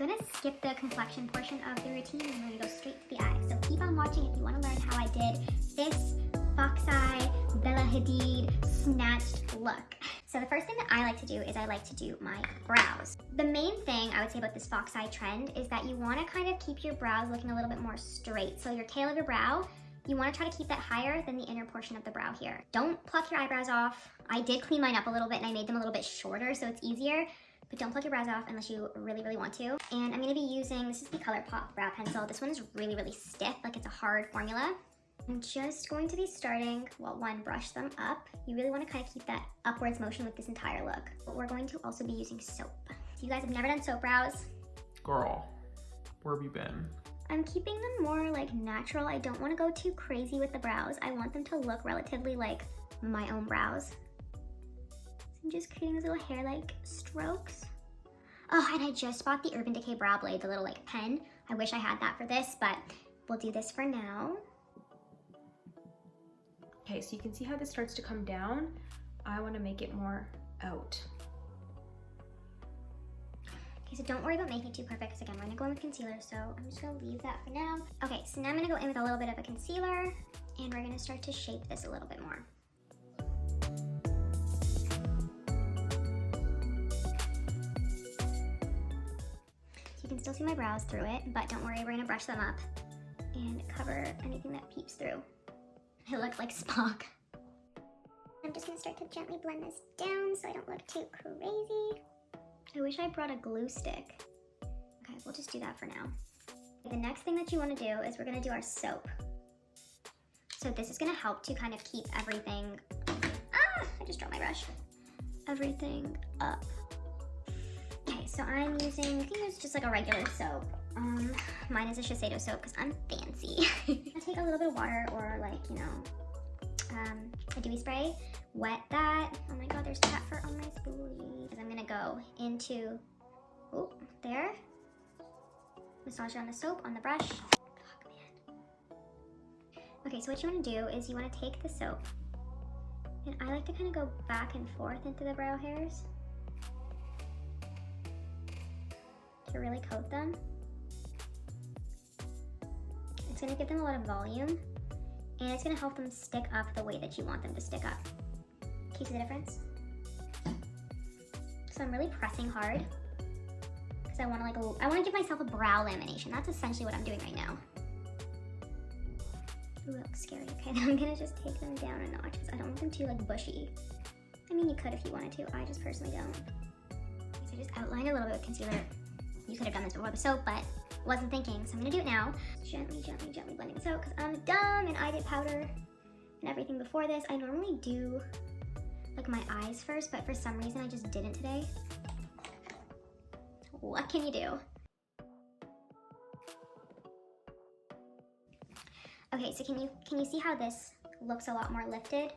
gonna skip the complexion portion of the routine and we're gonna go straight to the eye. So keep on watching if you wanna learn how I did this FOXY Bella Hadid snatched look. So the first thing that I like to do is I like to do my brows. The main thing I would say about this FOXY trend is that you wanna kind of keep your brows looking a little bit more straight. So your tail of your brow, you wanna try to keep that higher than the inner portion of the brow here. Don't pluck your eyebrows off. I did clean mine up a little bit and I made them a little bit shorter so it's easier, but don't pluck your brows off unless you really, really want to. And I'm gonna be using, this is the ColourPop brow pencil. This one is really, really stiff, like it's a hard formula. I'm just going to be starting, well, one, brush them up. You really want to kind of keep that upwards motion with this entire look. But we're going to also be using soap. If you guys have never done soap brows, girl, where have you been? I'm keeping them more like natural. I don't want to go too crazy with the brows. I want them to look relatively like my own brows. So I'm just creating those little hair-like strokes. Oh, and I just bought the Urban Decay Brow Blade, the little like pen. I wish I had that for this, but we'll do this for now. Okay, so you can see how this starts to come down. I want to make it more out. Okay, so don't worry about making it too perfect because again, we're gonna go in with concealer, so I'm just gonna leave that for now. Okay, so now I'm gonna go in with a little bit of a concealer and we're gonna start to shape this a little bit more. So you can still see my brows through it, but don't worry, we're gonna brush them up and cover anything that peeps through. I look like Spock. I'm just gonna start to gently blend this down so I don't look too crazy. I wish I brought a glue stick. Okay, we'll just do that for now. The next thing that you wanna do is we're gonna do our soap. So this is gonna help to kind of keep everything, I just dropped my brush. Everything up. Okay, so I'm using, I think it's just like a regular soap. Mine is a Shiseido soap because I'm fancy. I take a little bit of water or like, you know, a dewy spray, wet that. Oh my god, there's cat fur on my spoolie. I'm gonna go into, oh, there. Massage it on the soap, on the brush. Oh, man. Okay, so what you wanna do is you wanna take the soap, and I like to kind of go back and forth into the brow hairs to really coat them. It's gonna give them a lot of volume and it's gonna help them stick up the way that you want them to stick up. Can you see the difference? So I'm really pressing hard because I wanna give myself a brow lamination. That's essentially what I'm doing right now. Ooh, that looks scary. Okay, then I'm gonna just take them down a notch because I don't want them too like bushy. I mean, you could if you wanted to. I just personally don't. Okay, so I just outlined a little bit with concealer. You could have done this before the soap, but wasn't thinking, so I'm gonna do it now. Gently, gently, gently blending this out because I'm dumb and I did powder and everything before this. I normally do like my eyes first, but for some reason I just didn't today. What can you do? Okay, so can you see how this looks a lot more lifted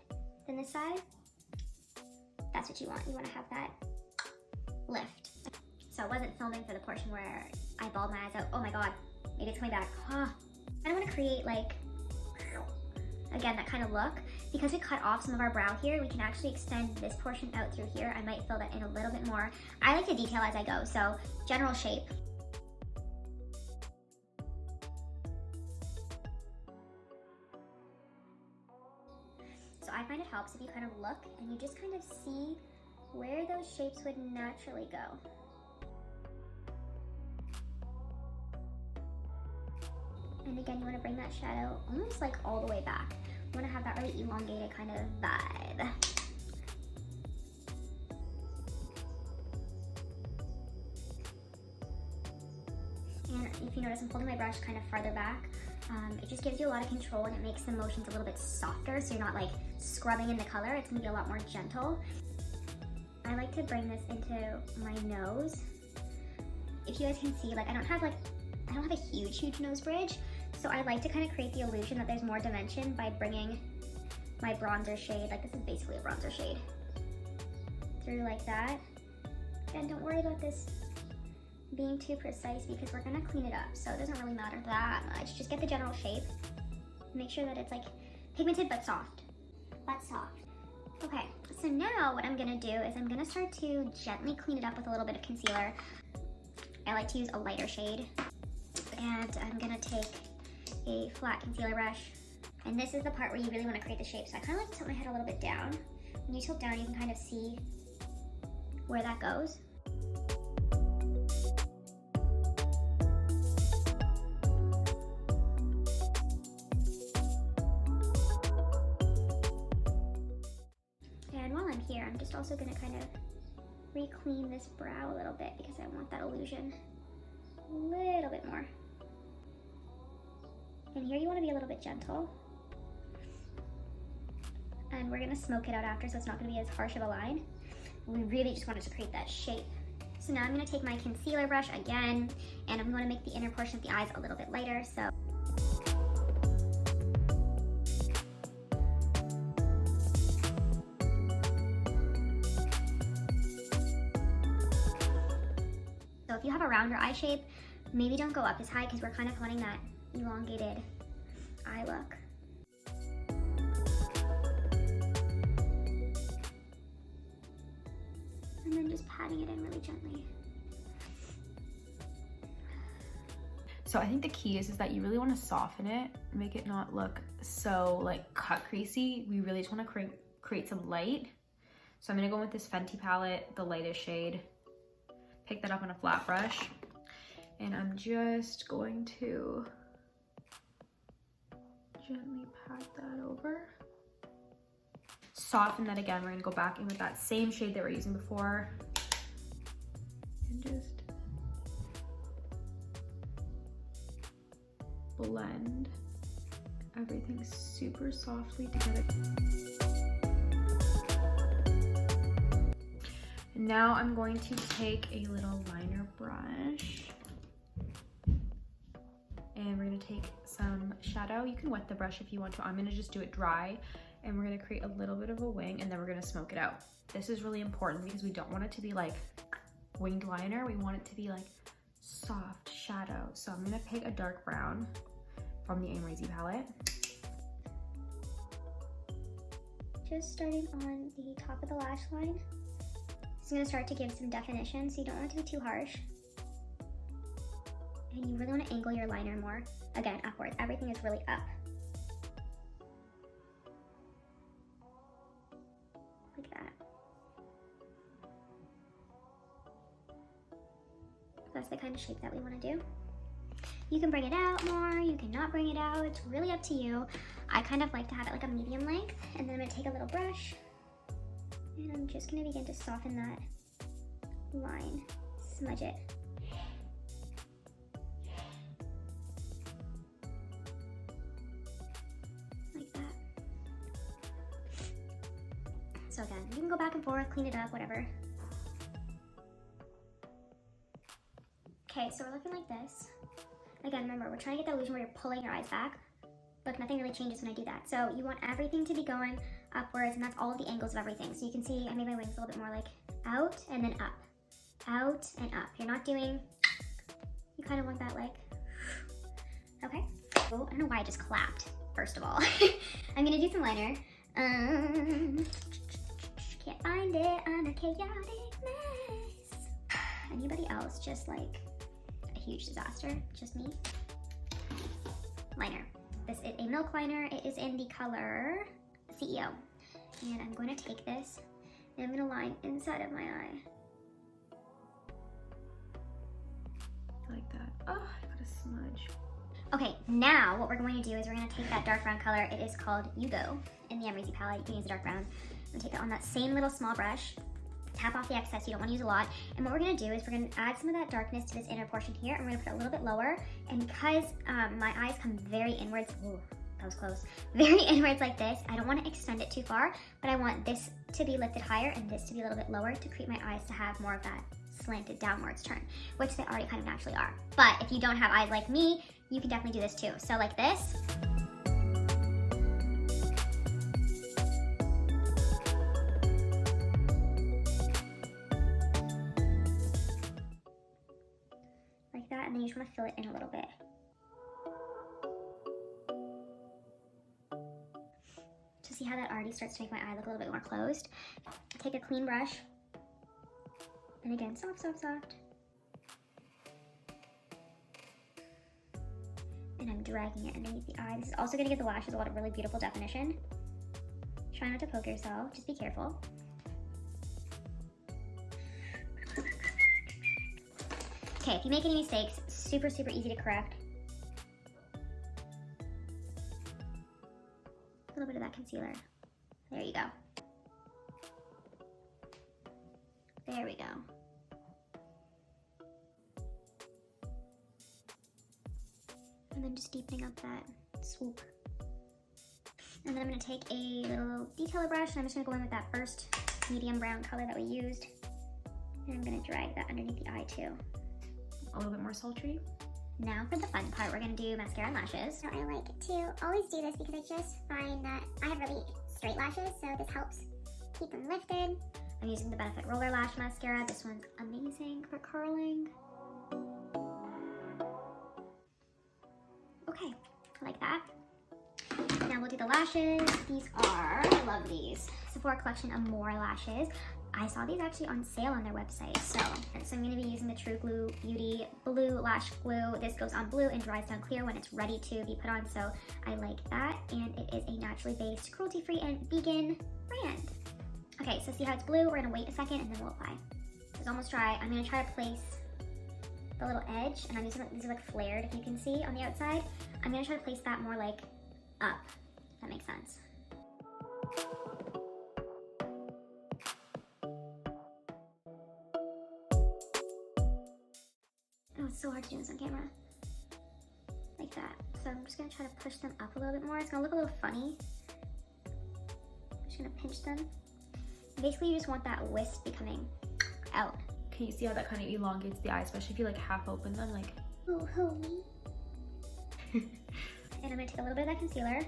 than this side? That's what you want. You want to have that lift. So I wasn't filming for the portion where I balled my eyes out. Oh my god, maybe it's coming back. I don't want to create like, again, that kind of look. Because we cut off some of our brow here, we can actually extend this portion out through here. I might fill that in a little bit more. I like to detail as I go, so general shape. So I find it helps if you kind of look and you just kind of see where those shapes would naturally go. And again, you want to bring that shadow almost like all the way back. You want to have that really elongated kind of vibe. And if you notice, I'm holding my brush kind of farther back. It just gives you a lot of control and it makes the motions a little bit softer, so you're not like scrubbing in the color. It's going to be a lot more gentle. I like to bring this into my nose. If you guys can see, like I don't have a huge nose bridge, so I like to kind of create the illusion that there's more dimension by bringing my bronzer shade, like this is basically a bronzer shade, through like that. And don't worry about this being too precise because we're gonna clean it up, so it doesn't really matter that much. Just get the general shape. Make sure that it's like pigmented but soft. Okay, so now what I'm gonna do is I'm gonna start to gently clean it up with a little bit of concealer. I like to use a lighter shade. And I'm gonna take a flat concealer brush. And this is the part where you really want to create the shape. So I kind of like to tilt my head a little bit down. When you tilt down, you can kind of see where that goes. And while I'm here, I'm just also gonna kind of re-clean this brow a little bit because I want that illusion a little bit more. And here you want to be a little bit gentle. And we're gonna smoke it out after, so it's not gonna be as harsh of a line. We really just wanted to create that shape. So now I'm gonna take my concealer brush again, and I'm gonna make the inner portion of the eyes a little bit lighter. So if you have a rounder eye shape, maybe don't go up as high because we're kind of wanting that elongated eye look. And then just patting it in really gently. So I think the key is that you really want to soften it, make it not look so like cut creasy. We really just want to create some light. So I'm gonna go with this Fenty palette, the lightest shade. Pick that up on a flat brush. And I'm just going to gently pat that over. Soften that again. We're gonna go back in with that same shade that we're using before. And just blend everything super softly together. And now I'm going to take a little liner brush. And we're gonna take some shadow. You can wet the brush if you want to. I'm gonna just do it dry. And we're gonna create a little bit of a wing, and then we're gonna smoke it out. This is really important because we don't want it to be like winged liner. We want it to be like soft shadow. So I'm gonna pick a dark brown from the Amrezy palette. Just starting on the top of the lash line. It's gonna start to give some definition, so you don't want it to be too harsh. And you really want to angle your liner more. Again, upwards. Everything is really up. Like that. That's the kind of shape that we want to do. You can bring it out more, you cannot bring it out. It's really up to you. I kind of like to have it like a medium length. And then I'm going to take a little brush. And I'm just going to begin to soften that line. Smudge it. So again, you can go back and forth, clean it up, whatever. Okay, so we're looking like this. Again, remember, we're trying to get the illusion where you're pulling your eyes back. Look, nothing really changes when I do that. So you want everything to be going upwards, and that's all of the angles of everything. So you can see I made my wings a little bit more like out and then up. Out and up. You're not doing, you kind of want that like, okay. Oh, I don't know why I just clapped, first of all. I'm gonna do some liner. Can't find it, I'm a chaotic mess. Anybody else just like a huge disaster? Just me? Liner. This is a milk liner. It is in the color CEO. And I'm going to take this and I'm going to line inside of my eye. Like that. Oh, I got a smudge. Okay, now what we're going to do is we're going to take that dark brown color. It is called YUGO in the Amrezy palette. You can use a dark brown. I'm gonna take it on that same little small brush, tap off the excess. You don't want to use a lot. And what we're gonna do is we're gonna add some of that darkness to this inner portion here, and we're gonna put it a little bit lower. And because my eyes come very inwards, ooh, that was close, very inwards like this, I don't want to extend it too far, but I want this to be lifted higher and this to be a little bit lower to create my eyes to have more of that slanted downwards turn, which they already kind of naturally are. But if you don't have eyes like me, you can definitely do this too. So like this. Like that, and then you just want to fill it in a little bit. To see how that already starts to make my eye look a little bit more closed. Take a clean brush. And again, soft, soft, soft. and I'm dragging it underneath the eye. This is also gonna give the lashes a lot of really beautiful definition. Try not to poke yourself, just be careful. Okay, if you make any mistakes, super, super easy to correct. A little bit of that concealer. There you go. There we go. And then just deepening up that swoop. And then I'm gonna take a little detailer brush and I'm just gonna go in with that first medium brown color that we used. And I'm gonna drag that underneath the eye too. A little bit more sultry. Now for the fun part, we're gonna do mascara and lashes. So I like to always do this because I just find that I have really straight lashes, so this helps keep them lifted. I'm using the Benefit Roller Lash Mascara. This one's amazing for curling. Okay, I like that. Now we'll do the lashes. These are, I love these, Sephora Collection Amour lashes. I saw these actually on sale on their website. So I'm gonna be using the True Glue Beauty Blue Lash Glue. This goes on blue and dries down clear when it's ready to be put on. So I like that. And it is a naturally based, cruelty-free and vegan brand. Okay, so see how it's blue? We're gonna wait a second and then we'll apply. It's almost dry. I'm gonna try to place the little edge, and I'm using, these are like flared, if you can see on the outside. I'm gonna try to place that more like up, if that makes sense. Oh, it's so hard to do this on camera. Like that. So I'm just gonna try to push them up a little bit more. It's gonna look a little funny. I'm just gonna pinch them. Basically, you just want that wisp becoming out. Can you see how that kind of elongates the eye, especially if you like half open them, like. Oh, homie. And I'm gonna take a little bit of that concealer,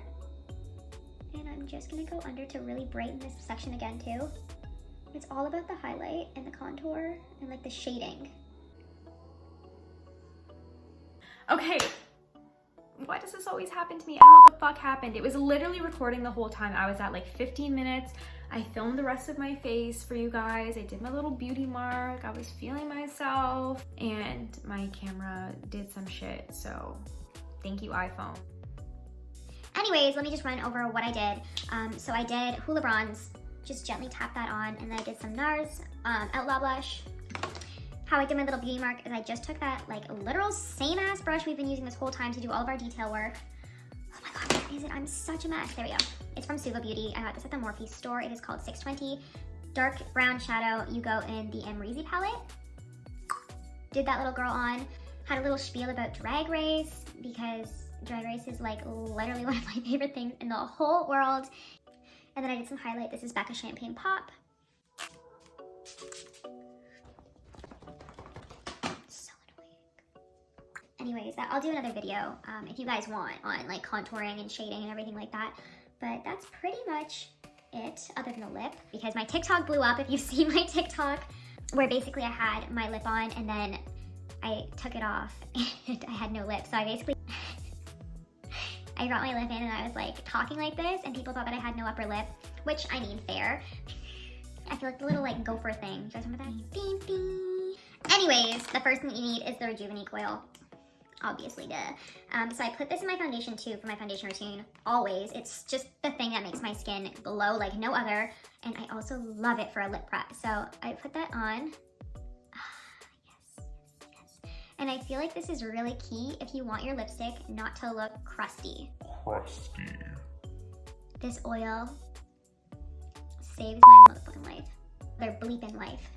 and I'm just gonna go under to really brighten this section again too. It's all about the highlight and the contour and like the shading. Okay, why does this always happen to me? I don't know what the fuck happened. It was literally recording the whole time. I was at like 15 minutes. I filmed the rest of my face for you guys. I did my little beauty mark. I was feeling myself and my camera did some shit. So thank you, iPhone. Anyways, let me just run over what I did. So I did Hula Bronze, just gently tap that on, and then I did some NARS Outlaw Blush. How I did my little beauty mark is I just took that like literal same ass brush we've been using this whole time to do all of our detail work. Oh my god, where is it? I'm such a mess. There we go. It's from YUGO Beauty. I got this at the Morphe store. It is called 620. Dark brown shadow YUGO in the Amrezy Palette. Did that little girl on. Had a little spiel about Drag Race because Drag Race is like literally one of my favorite things in the whole world. And then I did some highlight. This is Becca Champagne Pop. So annoying. Anyways, I'll do another video if you guys want on like contouring and shading and everything like that. But that's pretty much it other than the lip, because my TikTok blew up. If you've seen my TikTok, where basically I had my lip on and then I took it off and I had no lip. So I basically I brought my lip in and I was like talking like this, and people thought that I had no upper lip, which I mean, fair. I feel like the little like gopher thing. Do you guys remember that? Ding, ding. Anyways, the first thing that you need is the Rejuvenate Coil. Obviously, duh. So I put this in my foundation too for my foundation routine, always. It's just the thing that makes my skin glow like no other. And I also love it for a lip prep. So I put that on. Yes. And I feel like this is really key if you want your lipstick not to look crusty. This oil saves my motherfucking life. Their bleeping life.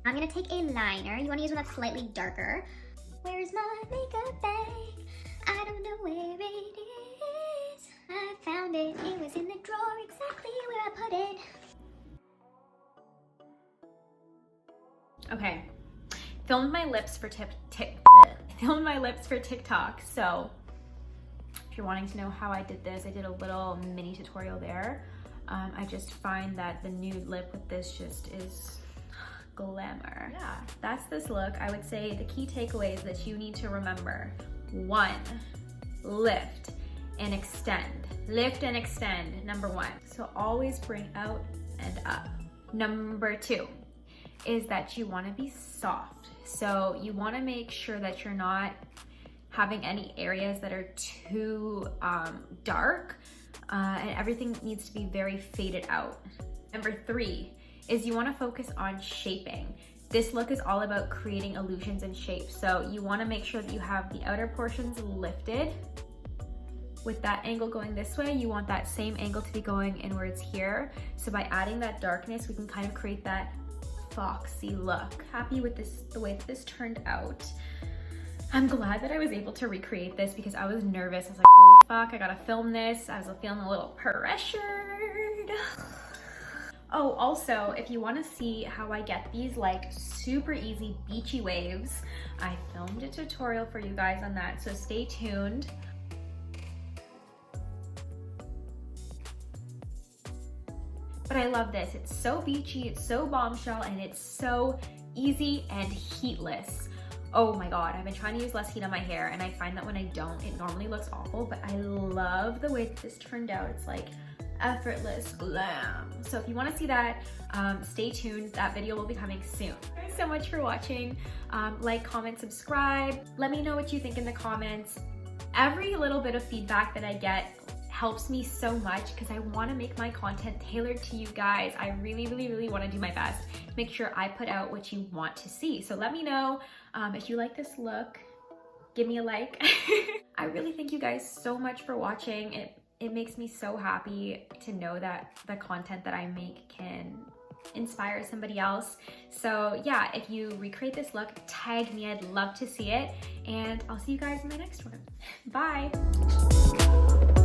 I'm gonna take a liner. You wanna use one that's slightly darker. Where's my makeup bag? I don't know where it is. I found it. It was in the drawer exactly where I put it. Okay, filmed my lips for TikTok. So if you're wanting to know how I did this, I did a little mini tutorial there. I just find that the nude lip with this just is glamour. Yeah, that's this look. I would say the key takeaways that you need to remember. 1, lift and extend. Lift and extend, number 1. So always bring out and up. Number 2 is that you want to be soft. So you want to make sure that you're not having any areas that are too dark, and everything needs to be very faded out. Number 3 is you wanna focus on shaping. This look is all about creating illusions and shapes. So you wanna make sure that you have the outer portions lifted. With that angle going this way, you want that same angle to be going inwards here. So by adding that darkness, we can kind of create that foxy look. Happy with this, the way that this turned out. I'm glad that I was able to recreate this because I was nervous. I was like, holy fuck, I gotta film this. I was feeling a little pressured. Oh, also, if you wanna see how I get these like super easy beachy waves, I filmed a tutorial for you guys on that, so stay tuned. But I love this. It's so beachy, it's so bombshell, and it's so easy and heatless. Oh my God, I've been trying to use less heat on my hair, and I find that when I don't, it normally looks awful, but I love the way that this turned out. It's like effortless glam. So if you wanna see that, stay tuned. That video will be coming soon. Thanks so much for watching. Like, comment, subscribe. Let me know what you think in the comments. Every little bit of feedback that I get helps me so much because I want to make my content tailored to you guys. I really, really, really want to do my best to make sure I put out what you want to see. So let me know if you like this look. Give me a like. I really thank you guys so much for watching. It makes me so happy to know that the content that I make can inspire somebody else. So yeah, if you recreate this look, tag me. I'd love to see it. And I'll see you guys in my next one. Bye.